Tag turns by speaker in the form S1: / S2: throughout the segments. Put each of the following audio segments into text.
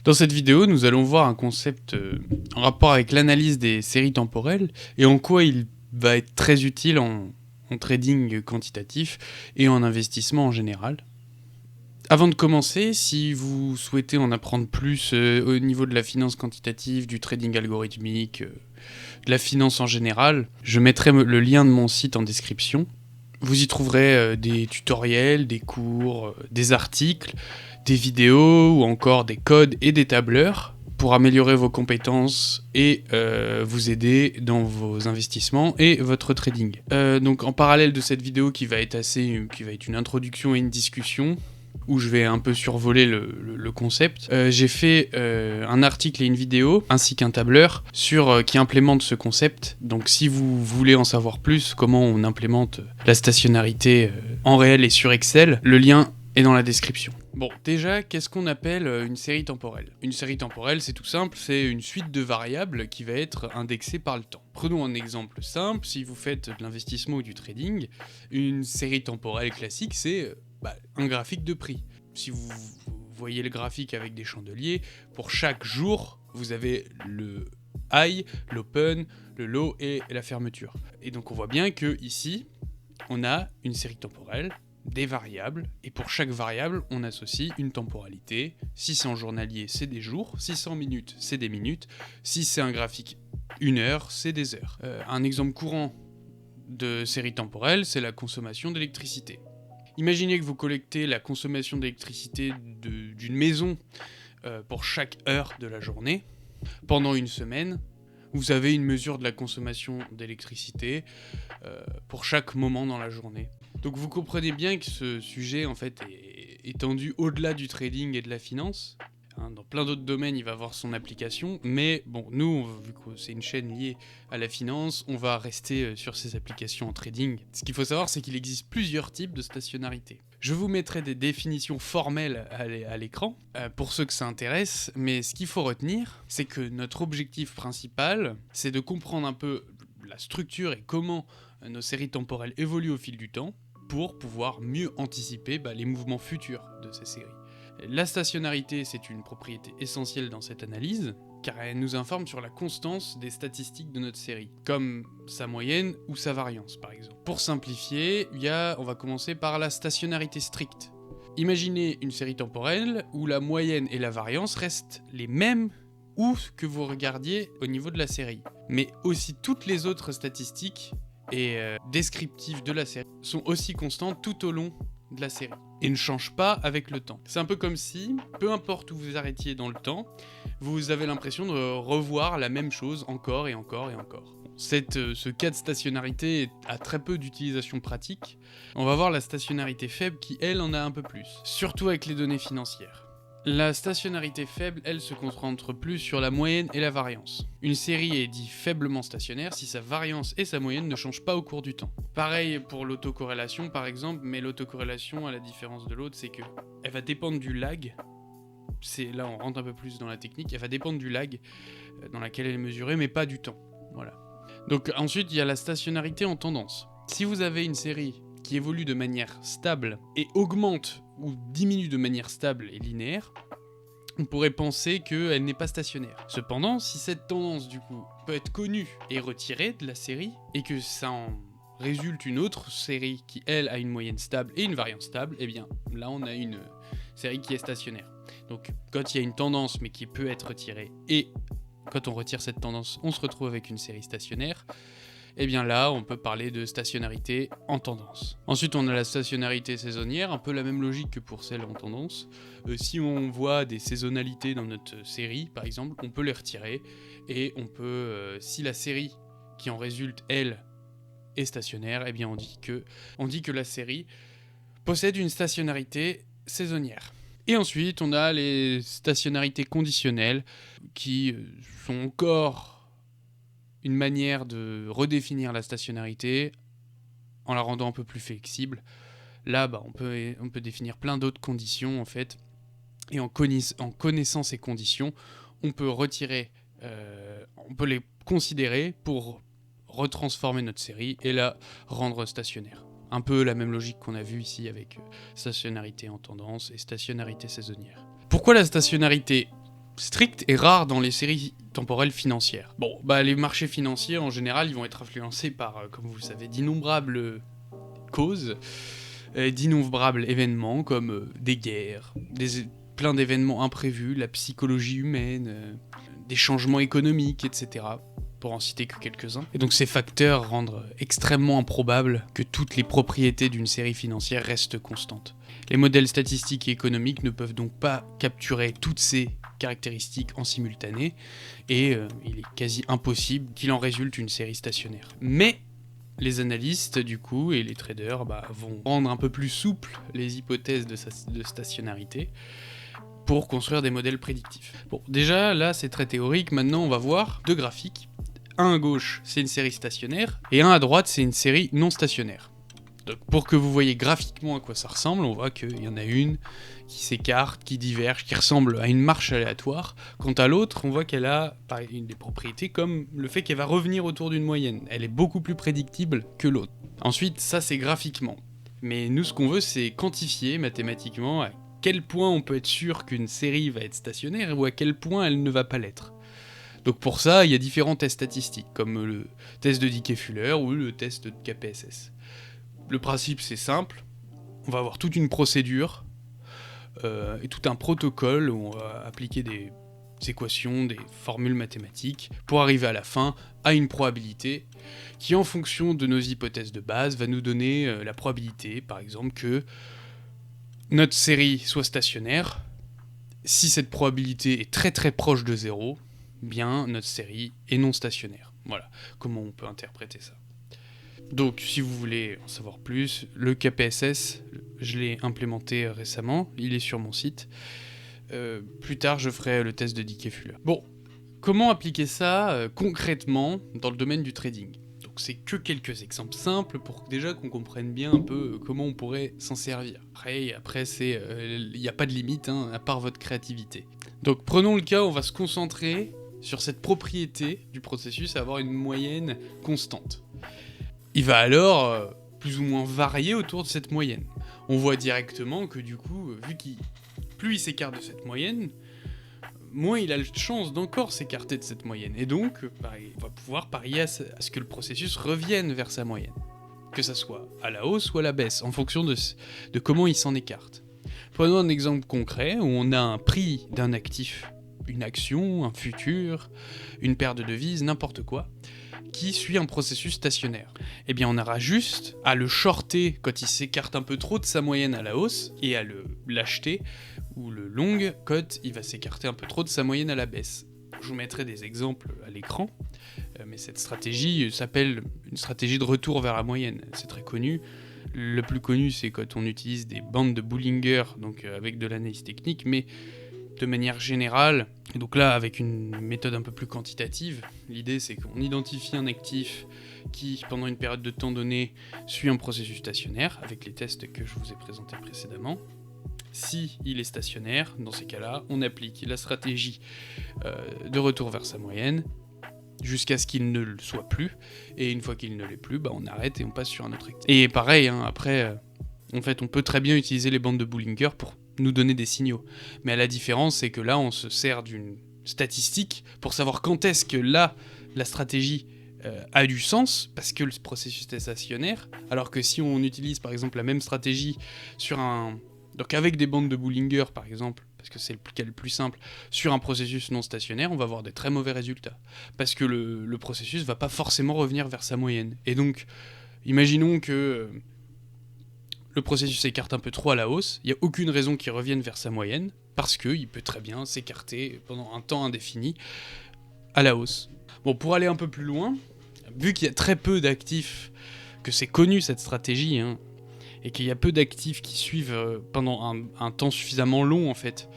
S1: Dans cette vidéo, nous allons voir un concept en rapport avec l'analyse des séries temporelles et en quoi il va être très utile en trading quantitatif et en investissement en général. Avant de commencer, si vous souhaitez en apprendre plus au niveau de la finance quantitative, du trading algorithmique, de la finance en général, je mettrai le lien de mon site en description. Vous y trouverez des tutoriels, des cours, des articles, des vidéos ou encore des codes et des tableurs pour améliorer vos compétences et vous aider dans vos investissements et votre trading. Donc en parallèle de cette vidéo qui va être une introduction et une discussion, où je vais un peu survoler le concept. J'ai fait un article et une vidéo, ainsi qu'un tableur, qui implémente ce concept. Donc si vous voulez en savoir plus, comment on implémente la stationnarité en réel et sur Excel, le lien est dans la description. Bon, déjà, qu'est-ce qu'on appelle une série temporelle ? Une série temporelle, c'est tout simple, c'est une suite de variables qui va être indexée par le temps. Prenons un exemple simple, si vous faites de l'investissement ou du trading, une série temporelle classique, c'est un graphique de prix. Si vous voyez le graphique avec des chandeliers, pour chaque jour, vous avez le high, l'open, le low et la fermeture. Et donc on voit bien que ici, on a une série temporelle, des variables, et pour chaque variable, on associe une temporalité. Si c'est en journalier, c'est des jours, si c'est en minutes, c'est des minutes, si c'est un graphique 1 heure, c'est des heures. Un exemple courant de série temporelle, c'est la consommation d'électricité. Imaginez que vous collectez la consommation d'électricité d'une maison pour chaque heure de la journée. Pendant une semaine, vous avez une mesure de la consommation d'électricité pour chaque moment dans la journée. Donc vous comprenez bien que ce sujet en fait est étendu au-delà du trading et de la finance. Dans plein d'autres domaines, il va avoir son application, mais bon, nous, vu que c'est une chaîne liée à la finance, on va rester sur ces applications en trading. Ce qu'il faut savoir, c'est qu'il existe plusieurs types de stationnarité. Je vous mettrai des définitions formelles à l'écran, pour ceux que ça intéresse, mais ce qu'il faut retenir, c'est que notre objectif principal, c'est de comprendre un peu la structure et comment nos séries temporelles évoluent au fil du temps, pour pouvoir mieux anticiper les mouvements futurs de ces séries. La stationnarité, c'est une propriété essentielle dans cette analyse, car elle nous informe sur la constance des statistiques de notre série, comme sa moyenne ou sa variance par exemple. Pour simplifier, on va commencer par la stationnarité stricte. Imaginez une série temporelle où la moyenne et la variance restent les mêmes où que vous regardiez au niveau de la série, mais aussi toutes les autres statistiques et descriptives de la série sont aussi constantes tout au long de la série et ne change pas avec le temps. C'est un peu comme si, peu importe où vous arrêtiez dans le temps, vous avez l'impression de revoir la même chose encore et encore et encore. Ce cas de stationnarité a très peu d'utilisation pratique. On va voir la stationnarité faible qui, elle, en a un peu plus, surtout avec les données financières. La stationnarité faible, elle, se concentre plus sur la moyenne et la variance. Une série est dit faiblement stationnaire si sa variance et sa moyenne ne changent pas au cours du temps. Pareil pour l'autocorrélation par exemple, mais l'autocorrélation, à la différence de l'autre, c'est que elle va dépendre du lag. Là on rentre un peu plus dans la technique, elle va dépendre du lag dans laquelle elle est mesurée, mais pas du temps. Voilà. Donc ensuite, il y a la stationnarité en tendance. Si vous avez une série qui évolue de manière stable et augmente ou diminue de manière stable et linéaire, on pourrait penser qu'elle n'est pas stationnaire. Cependant, si cette tendance du coup peut être connue et retirée de la série, et que ça en résulte une autre série qui elle a une moyenne stable et une variance stable, et bien là on a une série qui est stationnaire. Donc quand il y a une tendance mais qui peut être retirée, et quand on retire cette tendance, on se retrouve avec une série stationnaire, et bien là, on peut parler de stationnarité en tendance. Ensuite, on a la stationnarité saisonnière, un peu la même logique que pour celle en tendance. Si on voit des saisonnalités dans notre série, par exemple, on peut les retirer, et on peut, si la série qui en résulte, elle, est stationnaire, eh bien on dit que la série possède une stationnarité saisonnière. Et ensuite, on a les stationnarités conditionnelles, qui sont encore une manière de redéfinir la stationnarité en la rendant un peu plus flexible. Là, on peut définir plein d'autres conditions en fait, et en connaissant ces conditions, on peut on peut les considérer pour retransformer notre série et la rendre stationnaire. Un peu la même logique qu'on a vue ici avec stationnarité en tendance et stationnarité saisonnière. Pourquoi la stationnarité ? strict et rare dans les séries temporelles financières. Bon, bah les marchés financiers en général, ils vont être influencés par, comme vous le savez, d'innombrables causes, d'innombrables événements comme des guerres, plein d'événements imprévus, la psychologie humaine, des changements économiques, etc. Pour en citer que quelques-uns. Et donc ces facteurs rendent extrêmement improbable que toutes les propriétés d'une série financière restent constantes. Les modèles statistiques et économiques ne peuvent donc pas capturer toutes ces caractéristiques en simultané, et il est quasi impossible qu'il en résulte une série stationnaire. Mais les analystes, du coup, et les traders vont rendre un peu plus souples les hypothèses de stationnarité pour construire des modèles prédictifs. Bon, déjà, là, c'est très théorique. Maintenant, on va voir deux graphiques. Un à gauche, c'est une série stationnaire, et un à droite, c'est une série non stationnaire. Donc, pour que vous voyez graphiquement à quoi ça ressemble, on voit qu'il y en a une qui s'écarte, qui diverge, qui ressemble à une marche aléatoire. Quant à l'autre, on voit qu'elle a une des propriétés comme le fait qu'elle va revenir autour d'une moyenne. Elle est beaucoup plus prédictible que l'autre. Ensuite, ça c'est graphiquement. Mais nous, ce qu'on veut, c'est quantifier mathématiquement à quel point on peut être sûr qu'une série va être stationnaire ou à quel point elle ne va pas l'être. Donc pour ça, il y a différents tests statistiques, comme le test de Dickey-Fuller ou le test de KPSS. Le principe, c'est simple. On va avoir toute une procédure et tout un protocole où on va appliquer des équations, des formules mathématiques pour arriver à la fin à une probabilité qui, en fonction de nos hypothèses de base, va nous donner la probabilité, par exemple, que notre série soit stationnaire. Si cette probabilité est très très proche de 0, bien notre série est non stationnaire. Voilà comment on peut interpréter ça. Donc, si vous voulez en savoir plus, le KPSS, je l'ai implémenté récemment, il est sur mon site. Plus tard, je ferai le test de Dickey-Fuller. Bon, comment appliquer ça concrètement dans le domaine du trading ? Donc, c'est que quelques exemples simples pour déjà qu'on comprenne bien un peu comment on pourrait s'en servir. Après il n'y a pas de limite, à part votre créativité. Donc, prenons le cas où on va se concentrer sur cette propriété du processus, à avoir une moyenne constante. Il va alors plus ou moins varier autour de cette moyenne. On voit directement que du coup, plus il s'écarte de cette moyenne, moins il a de chance d'encore s'écarter de cette moyenne. Et donc, on va pouvoir parier à ce que le processus revienne vers sa moyenne. Que ça soit à la hausse ou à la baisse, en fonction de comment il s'en écarte. Prenons un exemple concret où on a un prix d'un actif, une action, un futur, une paire de devises, n'importe quoi, qui suit un processus stationnaire. Eh bien, on aura juste à le shorter quand il s'écarte un peu trop de sa moyenne à la hausse, et à l'acheter, ou le long quand il va s'écarter un peu trop de sa moyenne à la baisse. Je vous mettrai des exemples à l'écran, mais cette stratégie s'appelle une stratégie de retour vers la moyenne. C'est très connu. Le plus connu, c'est quand on utilise des bandes de Bollinger, donc avec de l'analyse technique, mais de manière générale, et donc là avec une méthode un peu plus quantitative, l'idée c'est qu'on identifie un actif qui, pendant une période de temps donnée, suit un processus stationnaire, avec les tests que je vous ai présentés précédemment. Si il est stationnaire, dans ces cas-là, on applique la stratégie de retour vers sa moyenne, jusqu'à ce qu'il ne le soit plus, et une fois qu'il ne l'est plus, on arrête et on passe sur un autre actif. Et pareil, après, en fait, on peut très bien utiliser les bandes de Bollinger pour nous donner des signaux. Mais la différence, c'est que là, on se sert d'une statistique pour savoir quand est-ce que là, la stratégie a du sens, parce que le processus est stationnaire, alors que si on utilise par exemple la même stratégie donc avec des bandes de Bollinger par exemple, parce que c'est le cas le plus simple, sur un processus non stationnaire, on va avoir des très mauvais résultats. Parce que le processus va pas forcément revenir vers sa moyenne. Et donc, imaginons que le processus s'écarte un peu trop à la hausse, il n'y a aucune raison qu'il revienne vers sa moyenne, parce qu'il peut très bien s'écarter pendant un temps indéfini à la hausse. Bon, pour aller un peu plus loin, vu qu'il y a très peu d'actifs, que c'est connu cette stratégie, et qu'il y a peu d'actifs qui suivent pendant un temps suffisamment long, en fait,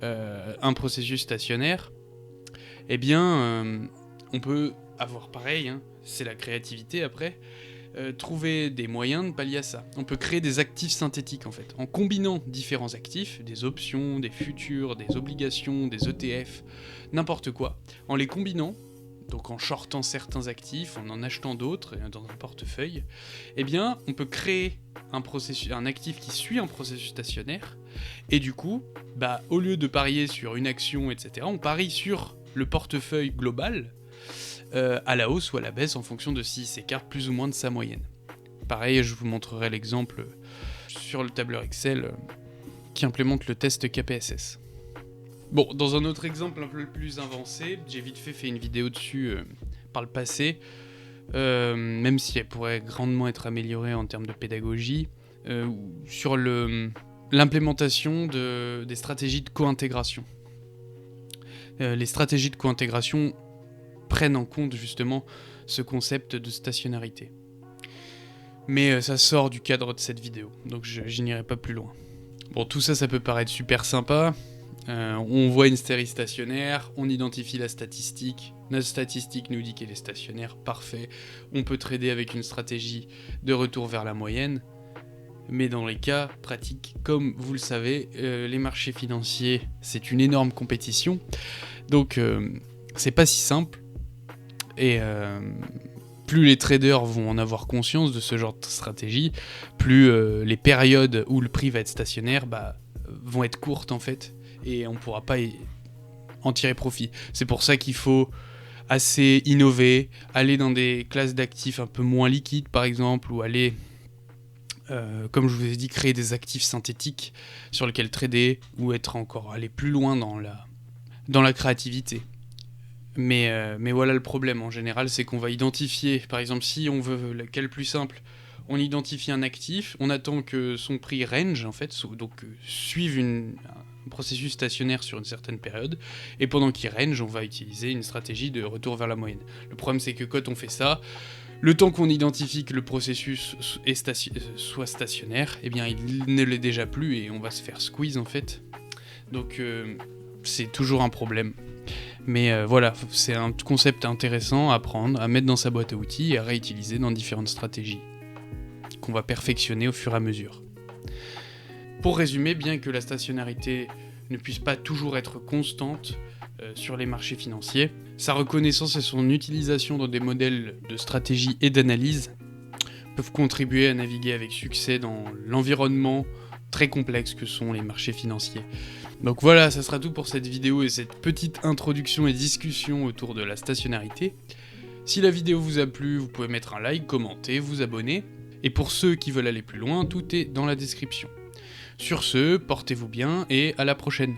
S1: un processus stationnaire, eh bien, on peut avoir pareil, c'est la créativité après, trouver des moyens de pallier à ça. On peut créer des actifs synthétiques en fait, en combinant différents actifs, des options, des futurs, des obligations, des ETF, n'importe quoi. En les combinant, donc en shortant certains actifs, en achetant d'autres dans un portefeuille, eh bien, on peut créer un actif qui suit un processus stationnaire, et du coup, au lieu de parier sur une action, etc., on parie sur le portefeuille global, à la hausse ou à la baisse en fonction de s'il s'écarte plus ou moins de sa moyenne. Pareil, je vous montrerai l'exemple sur le tableur Excel qui implémente le test KPSS. Bon, dans un autre exemple un peu plus avancé, j'ai vite fait une vidéo dessus par le passé, même si elle pourrait grandement être améliorée en termes de pédagogie, sur l'implémentation des stratégies de co-intégration. Les stratégies de co-intégration prennent en compte justement ce concept de stationnarité. Mais ça sort du cadre de cette vidéo, donc je n'irai pas plus loin. Bon, tout ça, ça peut paraître super sympa. On voit une série stationnaire, on identifie la statistique, notre statistique nous dit qu'elle est stationnaire, parfait. On peut trader avec une stratégie de retour vers la moyenne. Mais dans les cas pratiques, comme vous le savez, les marchés financiers, c'est une énorme compétition. Donc, c'est pas si simple. Et plus les traders vont en avoir conscience de ce genre de stratégie, plus les périodes où le prix va être stationnaire vont être courtes en fait, et on ne pourra pas en tirer profit. C'est pour ça qu'il faut assez innover, aller dans des classes d'actifs un peu moins liquides par exemple, ou aller, comme je vous ai dit, créer des actifs synthétiques sur lesquels trader, ou aller plus loin dans la créativité. Mais voilà le problème en général, c'est qu'on va identifier, par exemple si on veut le cas le plus simple, on identifie un actif, on attend que son prix range en fait, donc suive un processus stationnaire sur une certaine période, et pendant qu'il range, on va utiliser une stratégie de retour vers la moyenne. Le problème c'est que quand on fait ça, le temps qu'on identifie que le processus soit stationnaire, eh bien il ne l'est déjà plus et on va se faire squeeze en fait. Donc c'est toujours un problème. Mais voilà, c'est un concept intéressant à prendre, à mettre dans sa boîte à outils et à réutiliser dans différentes stratégies qu'on va perfectionner au fur et à mesure. Pour résumer, bien que la stationnarité ne puisse pas toujours être constante sur les marchés financiers, sa reconnaissance et son utilisation dans des modèles de stratégie et d'analyse peuvent contribuer à naviguer avec succès dans l'environnement très complexe que sont les marchés financiers. Donc voilà, ça sera tout pour cette vidéo et cette petite introduction et discussion autour de la stationnarité. Si la vidéo vous a plu, vous pouvez mettre un like, commenter, vous abonner. Et pour ceux qui veulent aller plus loin, tout est dans la description. Sur ce, portez-vous bien et à la prochaine.